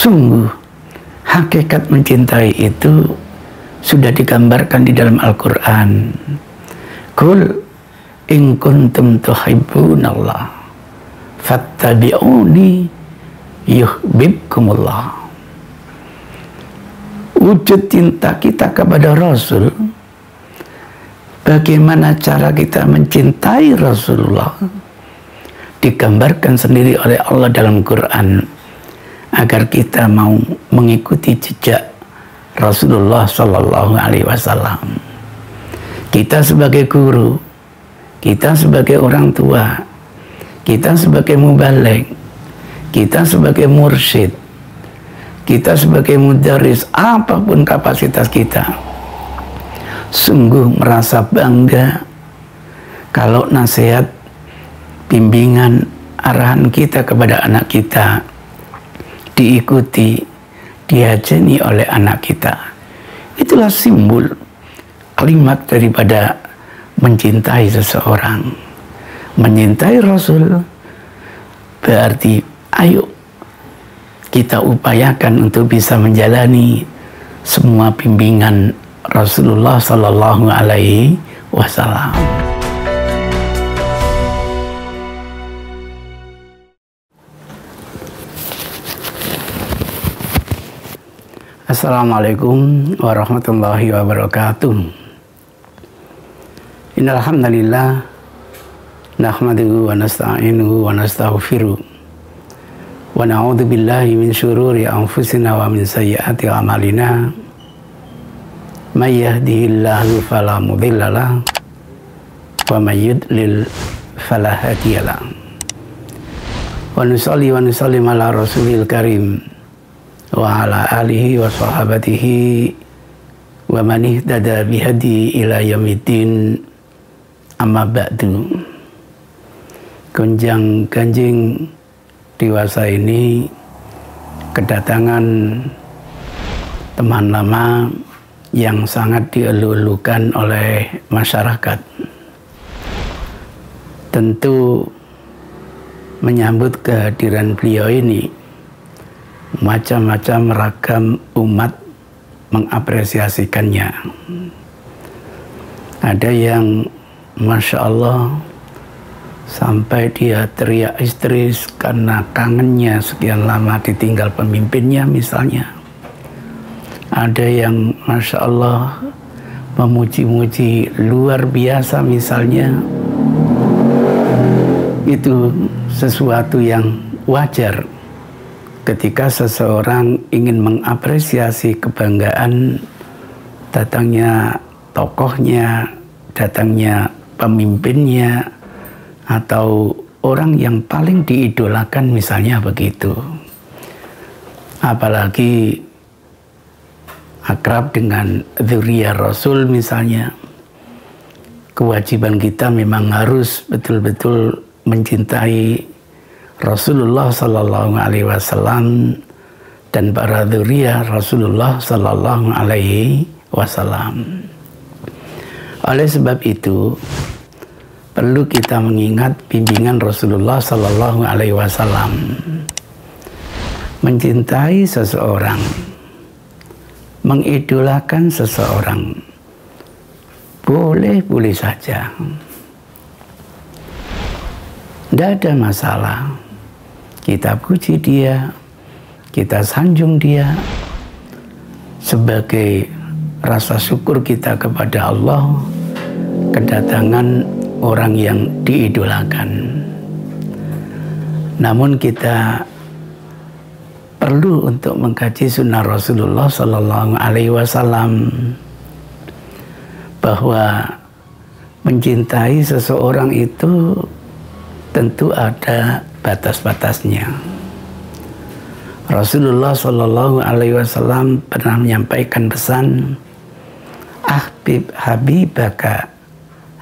Sungguh hakikat mencintai itu sudah digambarkan di dalam Al-Quran. Qul in kuntum tuhibbunallah fattabi'uni yuhibbukumullah. Wujud cinta kita kepada Rasul, bagaimana cara kita mencintai Rasulullah, digambarkan sendiri oleh Allah dalam Quran, agar kita mau mengikuti jejak Rasulullah Sallallahu Alaihi Wasallam. Kita sebagai guru, kita sebagai orang tua, kita sebagai mubaligh, kita sebagai mursyid, kita sebagai mudaris, apapun kapasitas kita, sungguh merasa bangga kalau nasihat, bimbingan, arahan kita kepada anak kita diikuti, diajeni oleh anak kita. Itulah simbol kalimat daripada mencintai seseorang. Mencintai Rasul berarti ayo kita upayakan untuk bisa menjalani semua bimbingan Rasulullah Sallallahu Alaihi Wasallam. Assalamualaikum warahmatullahi wabarakatuh. Innal hamdalillah nahmaduhu wa nasta'inuhu wa nastaghfiruh wa na'udzu billahi min syururi anfusina wa min sayyiati a'malina. May yahdihillahu fala mudhillalah wa may yudlil fala hadiyalah. Wa nusalli wa nusallim ala rasulil karim wa ala alihi wa sahabatihi wa man ihtada bihadi ila yaumiddin, amma ba'du. Gunjang ganjing dewasa ini kedatangan teman lama yang sangat dielu-elukan oleh masyarakat. Tentu menyambut kehadiran beliau ini, macam-macam ragam umat mengapresiasikannya. Ada yang Masya Allah sampai dia teriak histeris karena kangennya sekian lama ditinggal pemimpinnya misalnya. Ada yang Masya Allah memuji-muji luar biasa misalnya. Itu sesuatu yang wajar ketika seseorang ingin mengapresiasi kebanggaan datangnya tokohnya, datangnya pemimpinnya, atau orang yang paling diidolakan misalnya begitu. Apalagi akrab dengan dzurriyyah Rasul misalnya. Kewajiban kita memang harus betul-betul mencintai Rasulullah Sallallahu Alaihi Wasallam dan para dzurriyyah Rasulullah Sallallahu Alaihi Wasallam. Oleh sebab itu perlu kita mengingat bimbingan Rasulullah Sallallahu Alaihi Wasallam. Mencintai seseorang, mengidolakan seseorang, boleh-boleh saja, tidak ada masalah. Kita puji dia, kita sanjung dia sebagai rasa syukur kita kepada Allah kedatangan orang yang diidolakan. Namun kita perlu untuk mengkaji sunnah Rasulullah Sallallahu Alaihi Wasallam, bahwa mencintai seseorang itu tentu ada batas-batasnya. Rasulullah Sallallahu Alaihi Wasallam pernah menyampaikan pesan, ahbib habibaka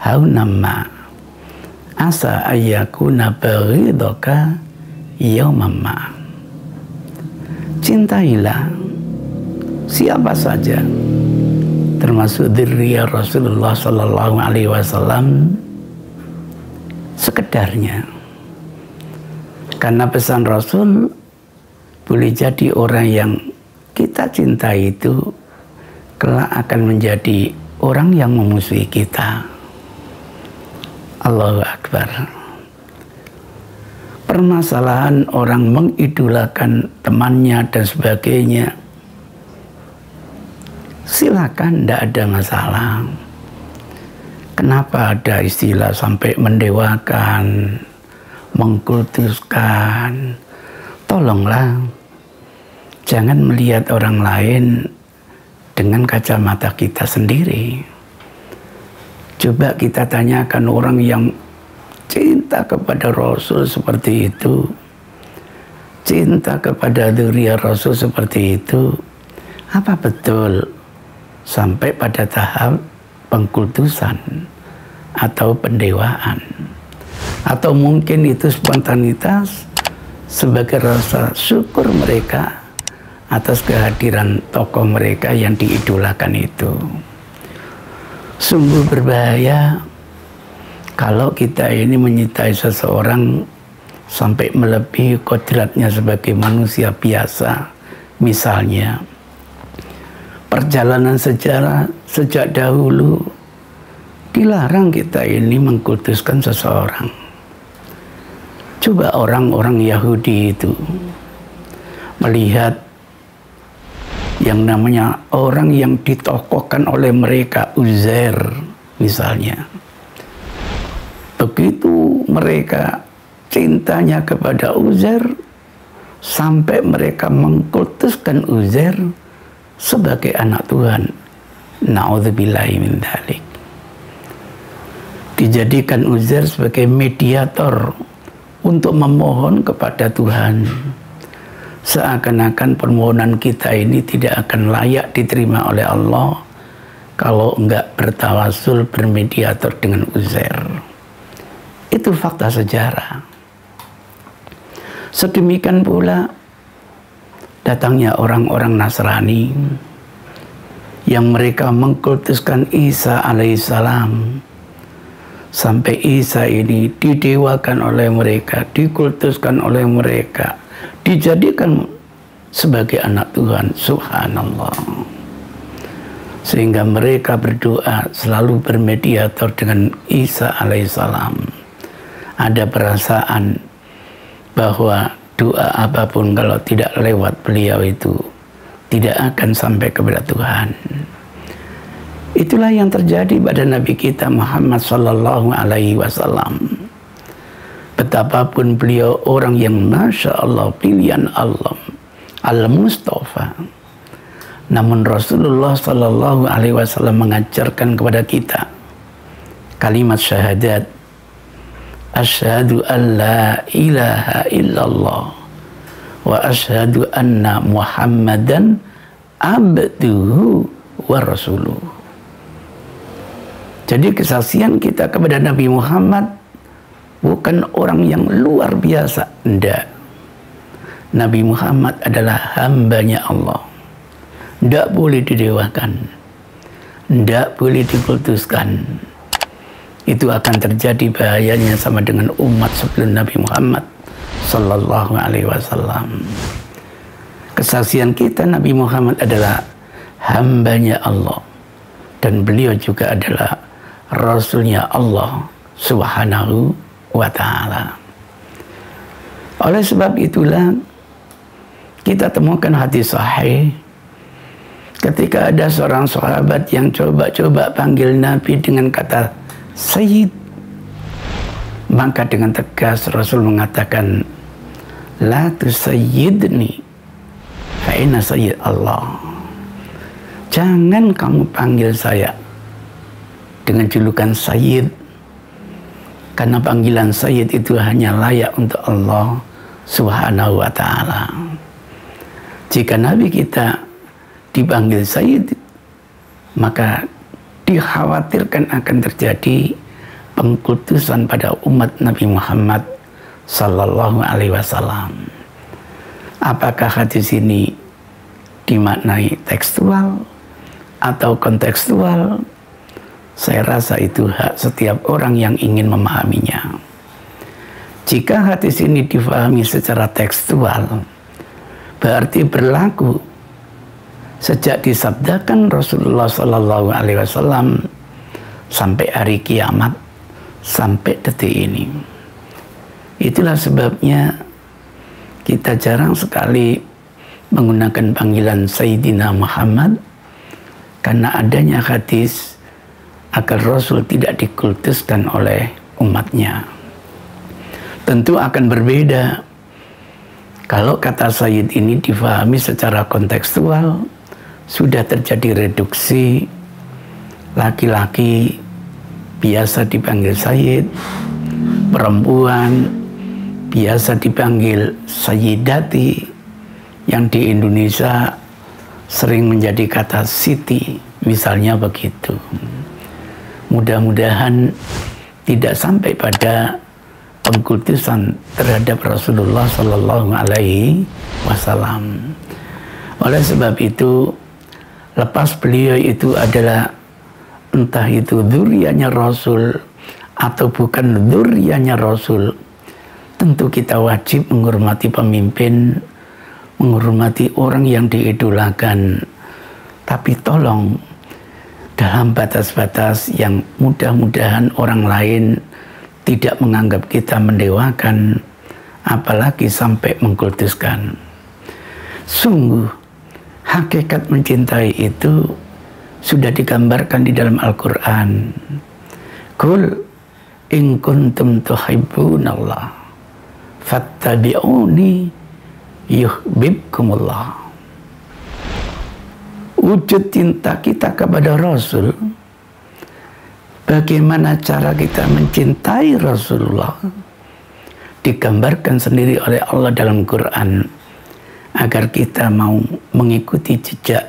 haunamma asa ayyakuna baghidaka yaumamma. Cintailah siapa saja, termasuk dzurriyyah Rasulullah Sallallahu Alaihi Wasallam, sekedarnya. Karena pesan Rasul, boleh jadi orang yang kita cintai itu kelak akan menjadi orang yang memusuhi kita. Allahu Akbar. Permasalahan orang mengidolakan temannya dan sebagainya, silakan, tidak ada masalah. Kenapa ada istilah sampai mendewakan, mengkultuskan? Tolonglah, jangan melihat orang lain dengan kacamata kita sendiri. Coba kita tanyakan orang yang cinta kepada Rasul seperti itu, cinta kepada dzurriyyah Rasul seperti itu, apa betul sampai pada tahap pengkultusan atau pendewaan? Atau mungkin itu spontanitas sebagai rasa syukur mereka atas kehadiran tokoh mereka yang diidolakan itu. Sungguh berbahaya kalau kita ini menyintai seseorang sampai melebihi kodratnya sebagai manusia biasa. Misalnya, perjalanan sejarah sejak dahulu dilarang kita ini mengkultuskan seseorang. Coba orang-orang Yahudi itu melihat yang namanya orang yang ditokohkan oleh mereka, Uzair misalnya. Begitu mereka cintanya kepada Uzair, sampai mereka mengkultuskan Uzair sebagai anak Tuhan. Na'udzubillahi min dzalik. Dijadikan Uzair sebagai mediator untuk memohon kepada Tuhan. Seakan-akan permohonan kita ini tidak akan layak diterima oleh Allah kalau enggak bertawasul, bermediator dengan Uzair. Itu fakta sejarah. Sedemikian pula datangnya orang-orang Nasrani yang mereka mengkultuskan Isa alaihissalam, sampai Isa ini didewakan oleh mereka, dikultuskan oleh mereka, dijadikan sebagai anak Tuhan. Subhanallah. Sehingga mereka berdoa selalu bermediator dengan Isa alaihissalam. Ada perasaan bahwa doa apapun kalau tidak lewat beliau itu tidak akan sampai kepada Tuhan. Itulah yang terjadi pada Nabi kita Muhammad sallallahu alaihi wasallam. Betapapun beliau orang yang Masya Allah, pilihan Allah, Al-Mustafa. Namun Rasulullah sallallahu alaihi wasallam mengajarkan kepada kita kalimat syahadat, asyhadu an la ilaha illallah wa asyhadu anna Muhammadan abduhu wa rasuluh. Jadi kesaksian kita kepada Nabi Muhammad bukan orang yang luar biasa, enggak. Nabi Muhammad adalah hambanya Allah. Enggak boleh didewakan, enggak boleh dikultuskan. Itu akan terjadi bahayanya sama dengan umat sebelum Nabi Muhammad sallallahu alaihi wasallam. Kesaksian kita Nabi Muhammad adalah hambanya Allah, dan beliau juga adalah Rasulnya Allah Subhanahu wa ta'ala. Oleh sebab itulah kita temukan hadis sahih ketika ada seorang sahabat yang coba-coba panggil Nabi dengan kata Sayyid, maka dengan tegas Rasul mengatakan, la tusayyidni fa inna sayyid Allah. Jangan kamu panggil saya dengan julukan Sayyid, karena panggilan Sayyid itu hanya layak untuk Allah Subhanahu wa ta'ala. Jika Nabi kita dipanggil Sayyid, maka dikhawatirkan akan terjadi pengkultusan pada umat Nabi Muhammad sallallahu alaihi wasallam. Apakah hadis ini dimaknai tekstual atau kontekstual? Saya rasa itu hak setiap orang yang ingin memahaminya. Jika hadis ini difahami secara tekstual, berarti berlaku sejak disabdakan Rasulullah Sallallahu Alaihi Wasallam sampai hari kiamat, sampai detik ini. Itulah sebabnya kita jarang sekali menggunakan panggilan Sayyidina Muhammad, karena adanya hadis agar Rasul tidak dikultuskan oleh umatnya. Tentu akan berbeda kalau kata Sayyid ini difahami secara kontekstual. Sudah terjadi reduksi, laki-laki biasa dipanggil Sayyid, perempuan biasa dipanggil Sayyidati, yang di Indonesia sering menjadi kata Siti, misalnya begitu. Mudah-mudahan tidak sampai pada pengkultusan terhadap Rasulullah Sallallahu Alaihi Wasallam. Oleh sebab itu, lepas beliau itu adalah entah itu dzurriyyahnya Rasul atau bukan dzurriyyahnya Rasul, tentu kita wajib menghormati pemimpin, menghormati orang yang diidolakan. Tapi tolong dalam batas-batas yang mudah-mudahan orang lain tidak menganggap kita mendewakan, apalagi sampai mengkultuskan. Sungguh hakikat mencintai itu sudah digambarkan di dalam Al-Quran. Qul in kuntum tuhibbunallah fattabi'uni yuhibbukumullah. Wujud cinta kita kepada Rasul, bagaimana cara kita mencintai Rasulullah, digambarkan sendiri oleh Allah dalam Quran, agar kita mau mengikuti jejak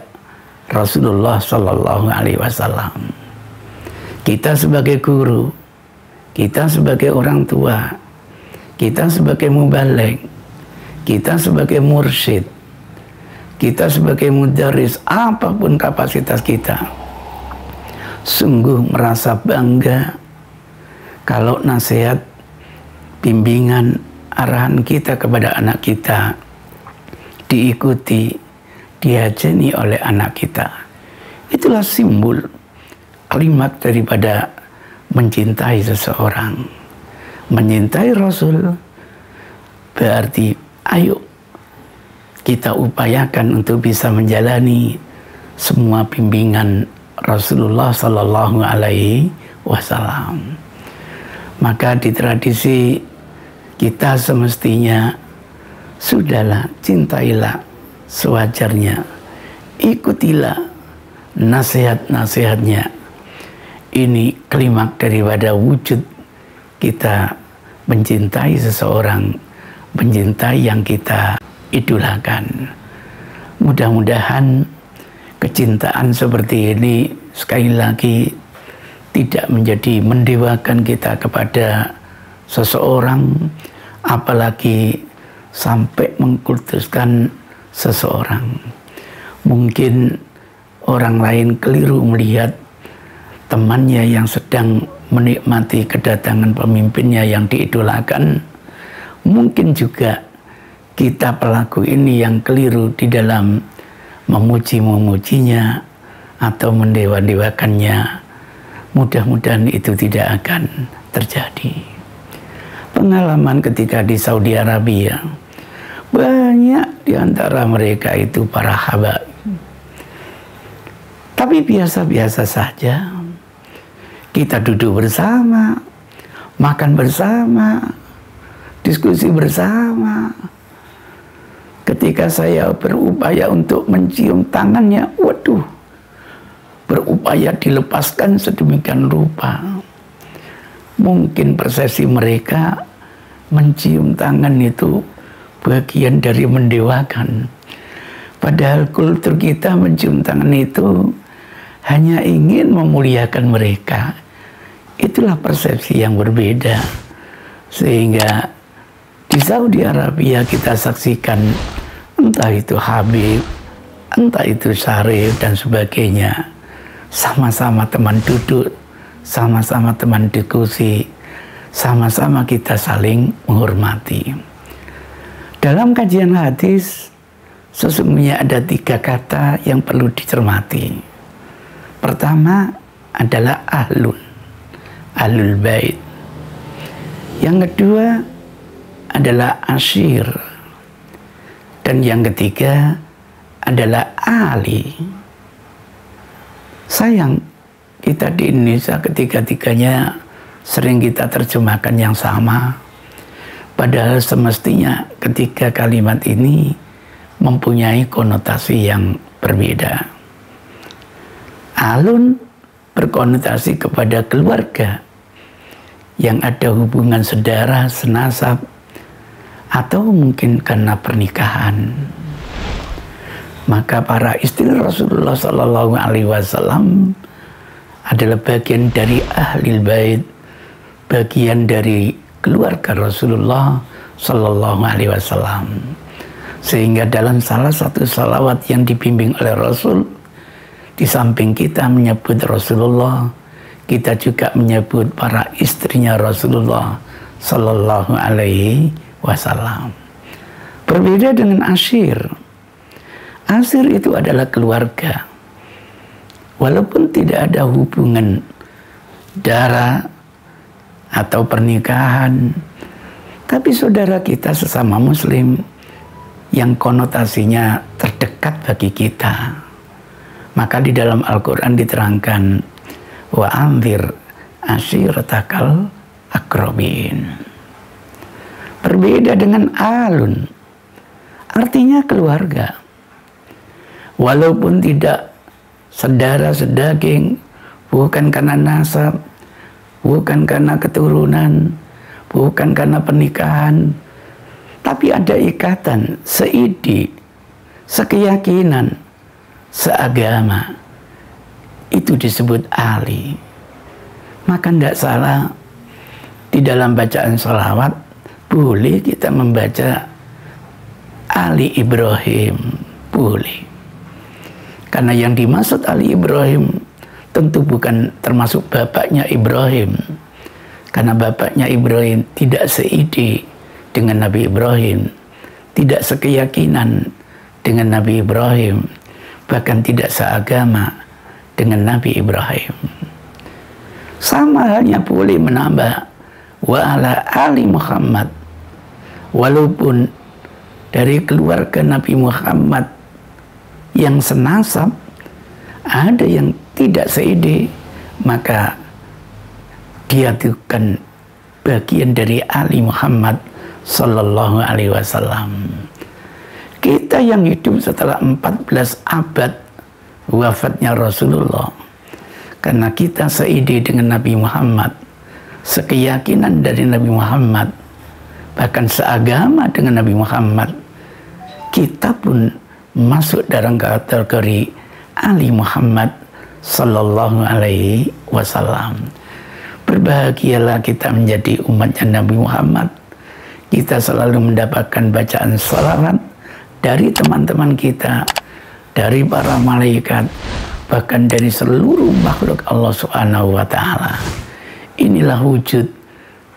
Rasulullah Sallallahu Alaihi Wasallam. Kita sebagai guru, kita sebagai orang tua, kita sebagai mubaligh, kita sebagai mursyid, kita sebagai mudaris, apapun kapasitas kita, sungguh merasa bangga kalau nasihat, bimbingan, arahan kita kepada anak kita diikuti, diajeni oleh anak kita. Itulah simbol kalimat daripada mencintai seseorang. Mencintai Rasul berarti ayo kita upayakan untuk bisa menjalani semua bimbingan Rasulullah Sallallahu Alaihi Wasallam. Maka di tradisi kita semestinya sudahlah, cintailah sewajarnya, ikutilah nasihat-nasihatnya. Ini klimaks daripada wujud kita mencintai seseorang, mencintai yang kita idolakan. Mudah-mudahan kecintaan seperti ini sekali lagi tidak menjadi mendewakan kita kepada seseorang, apalagi sampai mengkultuskan seseorang. Mungkin orang lain keliru melihat temannya yang sedang menikmati kedatangan pemimpinnya yang diidolakan. Mungkin juga kita pelaku ini yang keliru di dalam memuji-memujinya atau mendewa-dewakannya. Mudah-mudahan itu tidak akan terjadi. Pengalaman ketika di Saudi Arabia, banyak di antara mereka itu para habaib. Tapi biasa-biasa saja. Kita duduk bersama, makan bersama, diskusi bersama. Ketika saya berupaya untuk mencium tangannya, waduh, berupaya dilepaskan sedemikian rupa. Mungkin persepsi mereka mencium tangan itu bagian dari mendewakan. Padahal kultur kita mencium tangan itu hanya ingin memuliakan mereka. Itulah persepsi yang berbeda. Sehingga di Saudi Arabia kita saksikan entah itu Habib, entah itu Syarif dan sebagainya, sama-sama teman duduk, sama-sama teman diskusi, sama-sama kita saling menghormati. Dalam kajian hadis sesungguhnya ada 3 kata yang perlu dicermati. Pertama adalah ahlul bait. Yang kedua adalah ashir. Dan yang ketiga adalah ali. Sayang, kita di Indonesia ketiga-tiganya sering kita terjemahkan yang sama. Padahal semestinya ketiga kalimat ini mempunyai konotasi yang berbeda. Alun berkonotasi kepada keluarga yang ada hubungan saudara, senasab, atau mungkin karena pernikahan. Maka para istri Rasulullah Sallallahu Alaihi Wasallam adalah bagian dari ahlil bait, bagian dari keluarga Rasulullah Sallallahu Alaihi Wasallam. Sehingga dalam salah satu salawat yang dibimbing oleh Rasul, di samping kita menyebut Rasulullah, kita juga menyebut para istrinya Rasulullah Sallallahu Alaihi Wasallam. Berbeda dengan ashir. Ashir itu adalah keluarga. Walaupun tidak ada hubungan darah atau pernikahan, tapi saudara kita sesama muslim yang konotasinya terdekat bagi kita. Maka di dalam Al-Quran diterangkan wa anzir ashiratakal akrabin. Berbeda dengan alun, artinya keluarga. Walaupun tidak saudara sedaging, bukan karena nasab, bukan karena keturunan, bukan karena pernikahan, tapi ada ikatan, seidi, sekeyakinan, seagama. Itu disebut ali. Maka tidak salah di dalam bacaan sholawat boleh kita membaca Ali Ibrahim, boleh. Karena yang dimaksud Ali Ibrahim tentu bukan termasuk bapaknya Ibrahim. Karena bapaknya Ibrahim tidak seide dengan Nabi Ibrahim, tidak sekeyakinan dengan Nabi Ibrahim, bahkan tidak seagama dengan Nabi Ibrahim. Sama halnya boleh menambah wa ala ali Muhammad, walaupun dari keluarga Nabi Muhammad yang senasab ada yang tidak seide, maka dia bukan bagian dari ali Muhammad Sallallahu Alaihi Wasallam. Kita yang hidup setelah 14 abad wafatnya Rasulullah, karena kita seide dengan Nabi Muhammad, sekeyakinan dari Nabi Muhammad, bahkan seagama dengan Nabi Muhammad, kita pun masuk dalam kategori Ali Muhammad Sallallahu Alaihi Wasallam. Berbahagialah kita menjadi umatnya Nabi Muhammad. Kita selalu mendapatkan bacaan salawat dari teman-teman kita, dari para malaikat, bahkan dari seluruh makhluk Allah Subhanahu wa Ta'ala. Inilah wujud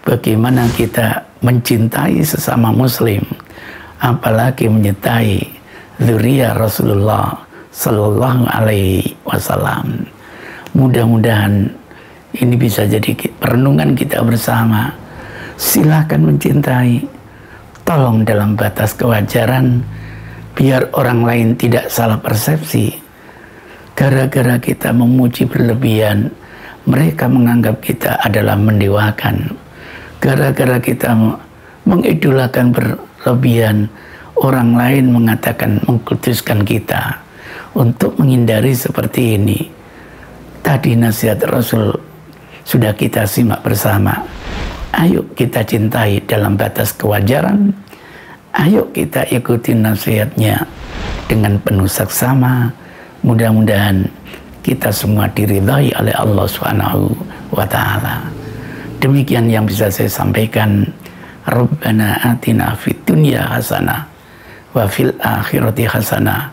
bagaimana kita mencintai sesama muslim, apalagi menyertai dzurriyyah Rasulullah Sallallahu Alaihi Wasallam. Mudah-mudahan ini bisa jadi perenungan kita bersama. Silakan mencintai, tolong dalam batas kewajaran, biar orang lain tidak salah persepsi. Gara-gara kita memuji berlebihan, mereka menganggap kita adalah mendewakan. Gara-gara kita mengidolakan berlebihan, orang lain mengatakan mengkultuskan kita. Untuk menghindari seperti ini, tadi nasihat Rasul sudah kita simak bersama. Ayo kita cintai dalam batas kewajaran. Ayo kita ikuti nasihatnya dengan penuh saksama. Mudah-mudahan kita semua diridhai oleh Allah Subhanahu wa Ta'ala. Demikian yang bisa saya sampaikan. Rabbana atina fid dunya hasanah wa fil akhirati hasanah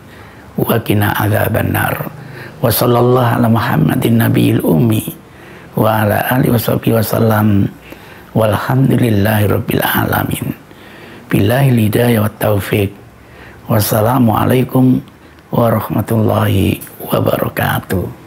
wa qina adzabannar. Wa sallallahu ala Muhammadin nabiyil ummi wa ala alihi washabihi wasallam. Walhamdulillahi rabbil alamin. Billahil hidayah wat taufiq. Wassalamualaikum warahmatullahi wabarakatuh.